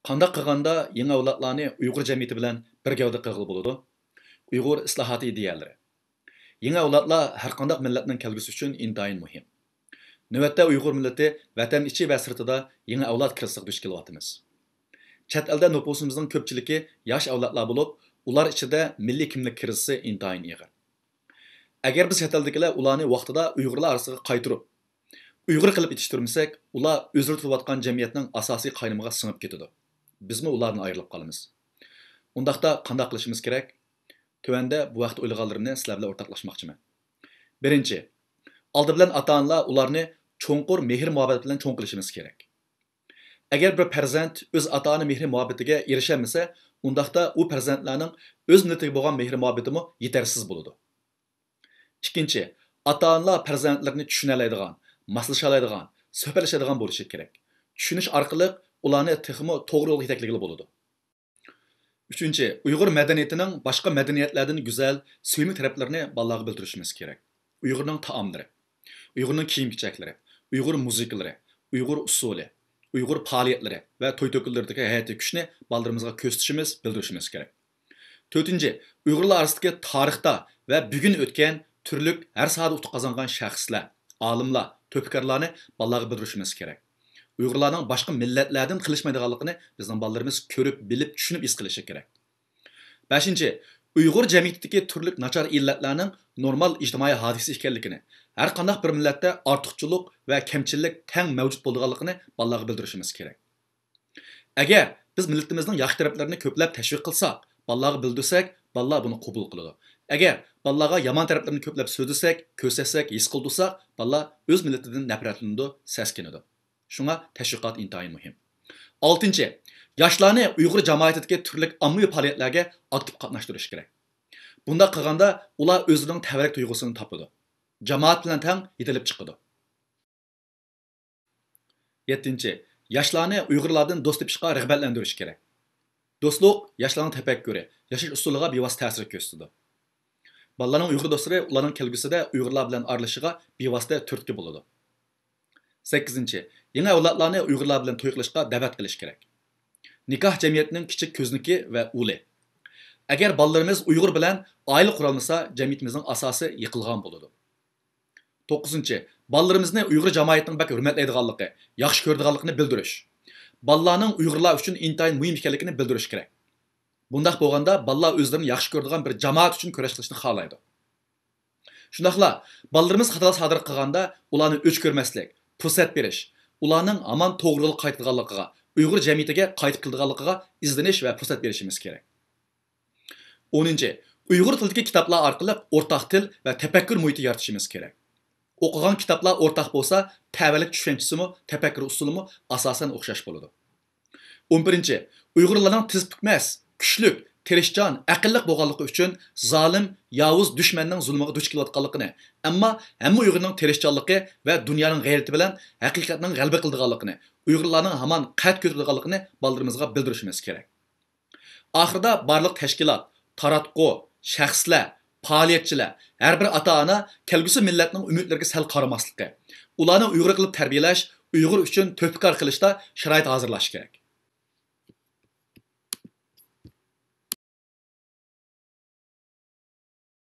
Qandaq qilganda yangi avlodlarni Uyg'ur jamiyati bilan bir gavda qilg'ili bo'ladi. Uyg'ur islohoti ideyalari. Yangi avlodlar har qanday millatning kelgusi uchun intayin muhim. Navbatda Uyg'ur millati vatan ichi va sirtida yangi avlod kirisiga duch kelyapmiz. Chet elda nufusimizning ko'pchiligi yosh avlodlar bo'lib, ular ichida milliy kimlik kirisi intayin ig'ir. Agar biz chet eldagilar ularni vaqtida Uyg'urlar orasiga qaytirib, Uyg'ur qilib yetishtirmasak, ular o'zini tutayotgan jamiyatning asosiy qaynimiga singib ketadi. Bizmi ularni ayrilib qolamiz. Undaqda qanday qilishimiz kerak? Tövəndə bu vaqt o'ylaganlarimni sizlar bilan o'rtoqlashmoqchiman. Birinchi, oldi bilan ota-onalar ularni cho'nqur mehr-muhabbat bilan cho'ng qilishimiz kerak. Agar bir farzand o'z ota-ona mehr-muhabbatiga erishamasa, undaqda u farzandlarning o'z millatiga bo'lgan mehr-muhabbatimi yetarsiz bo'ladi. Ikkinchi, ota-onalar farzandlarini tushunoladigan, maslashaoladigan, suhbatlashadigan bo'lishi kerak. Tushunish orqali ularni texmo to'g'ri yo'lga yetaklagili bo'ladi. Üçüncü, Uyghur medeniyetinin başka medeniyetlerden güzel, sevimli taraflarını balaga bildirishimiz kerak. Uyg'urning taomlari, Uyg'urning kiyim-kechakları, Uyg'ur musiqalari, Uyg'ur usuli, Uyg'ur faoliyatlari va to'y-to'kinlardagi hayotga kuchni baldirimizga ko'rsatishimiz, bildirishimiz kerak. To'rtinchi, Uyg'urlar orasidagi tarixda va bugun o'tgan turli har sohada utuq qozongan shaxslar, olimlar, topkarlarni balaga bildirishimiz kerak. Uyg'urlarning boshqa millatlardan qilishmaydiganligini bizning bolalarimiz ko'rib, bilib, tushunib his qilishi kerak. 5. Uyg'ur jamiyatidagi turli nachar illatlarning normal ijtimoiy hodisa ekanligini, har qanday bir millatda ortiqchilik va kamchilik teng mavjud bo'lganligini bolalarga bildirishimiz kerak. Agar biz millatimizning yaxshi taraflarini ko'plab tashviq qilsak, bolalarga bildirsak, bolalar buni qabul qiladi. Agar bolalarga yomon taraflarini ko'plab so'zlasak, ko'rsatsak, his qildirsak, bolalar o'z millatidan nafratlanadi, saskinadi. Şuna təşviqat intayin mühim. 6. Yaşlarını Uyghur cəmiyyətindəki türlük ammavi fəaliyyətlərə aktiv qatnaşdırış kerak. Bunda qılğanda ular özünün təvəllük duyğusunu tapıdı. Cəmiyyət bilan təng yetilib çıxıdı. 7. Yaşlarını Uyghurlardan dost tepişqə rəğbətləndirиш kerak. Dostluq yaşlarının təfəkkürü, yaşaş usuliga bevosita ta'sir ko'rsatadi. Balalarning Uyghur dostlari ularning kelgusida Uyg'urlar bilan aralashishga bevosita turtki bo'ladi. 8. Yangi avlodlarni Uyg'urlar bilan to'y qilishga da'vat qilish kerak. Nikoh jamiyatining kichik ko'zniki va uli. Agar bolalarimiz Uyg'ur bilan oila qurolmasa, jamiyatimizning asosi yiqilgan bo'ladi. 9. Bolalarimizni Uyg'ur jamiyatining bak hurmatlaydiganligi, yaxshi ko'radiganligini bildirish. Bolalarning Uyg'urlar uchun intayin muhim ekanligini bildirish kerak. Bundaq bo'lganda bolalar o'zlarini yaxshi ko'radigan bir jamoat uchun kurash qilishni xohlaydi. Shundaqla bolalarimiz xato sodir qilganda ularni o'ch ko'rmaslik, fursat berish, ularning aman to'g'ri yo'lga qaytadiganligiga, Uyg'ur jamiyatiga qaytib keladiganligiga izlanish va fursat berishimiz kerak. 10. Uyg'ur tilidagi kitoblar orqali o'rtaq til va tafakkur muhiti yaratishimiz kerak. O'qigan kitoblar o'rtaq bo'lsa, tavallik tushunchasimi, tafakkur usulimi asosan o'xshash bo'ladi. 11. Uyg'urlarning tiz tukmas, kuchlik, tirishchan, aqlli bo'lganligi uchun zolim, yovuz dushmanning zulmiga duch kelayotganligini, ammo hamma Uyg'urning tirishchanligi va dunyoning g'ayrati bilan haqiqatning g'alaba qildiganligini, Uyg'urlarning hamon qat ko'taradiganligini bolarimizga bildirishimiz kerak. Oxirida barliq tashkilot, taratqu, shaxslar, faoliyatchilar, har bir ota-ona kelgusi millatning umidlariga sal qaramasligi, ularni Uyg'ur qilib tarbiyalash, Uyg'ur uchun to'pkor qilishda sharoit hozirlash kerak.